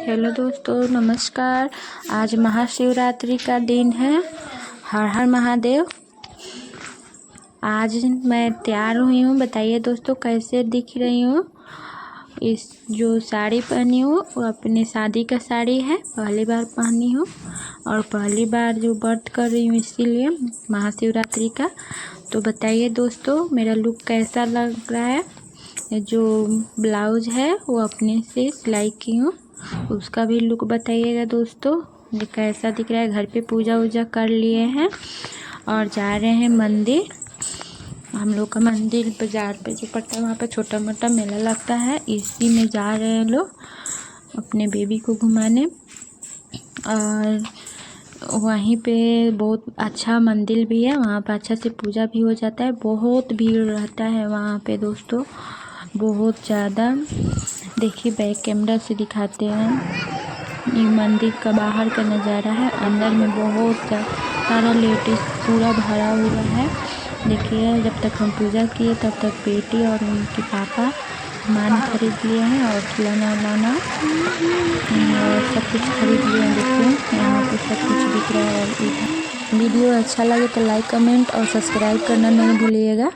Hello दोस्तों, नमस्कार। आज महाशिवरात्रि का दिन है। हर हर महादेव। आज मैं तैयार हुई हूँ। बताइए दोस्तों कैसे दिख रही हूँ। इस जो साड़ी पहनी हूँ वो अपनी शादी का साड़ी है, पहली बार पहनी हूँ और पहली बार जो व्रत कर रही हूँ इसीलिए महाशिवरात्रि का। तो बताइए दोस्तों मेरा लुक कैसा लग रहा है। जो ब्लाउज है वो अपने से सिलाई की हूँ, उसका भी लुक बताइएगा दोस्तों ये कैसा दिख रहा है। घर पे पूजा वूजा कर लिए हैं और जा रहे हैं मंदिर। हम लोग का मंदिर बाजार पे जो पड़ता है वहाँ पे छोटा मोटा मेला लगता है, इसी में जा रहे हैं लोग अपने बेबी को घुमाने। और वहीं पे बहुत अच्छा मंदिर भी है, वहाँ पर अच्छा से पूजा भी हो जाता है। बहुत भीड़ रहता है वहाँ पे दोस्तों, बहुत ज़्यादा। देखिए बैक कैमरा से दिखाते हैं। ये मंदिर का बाहर का नज़ारा है। अंदर में बहुत सारा लेडीज पूरा भरा हुआ है। देखिए जब तक हम पूजा किए तब तक बेटी और उनके पापा सामान खरीद लिए हैं और खिलौना उलाना और सब कुछ खरीद लिए हैं। देखिए यहाँ पे सब कुछ दिख रहा है। और वीडियो अच्छा लगे तो लाइक कमेंट और सब्सक्राइब करना नहीं भूलिएगा।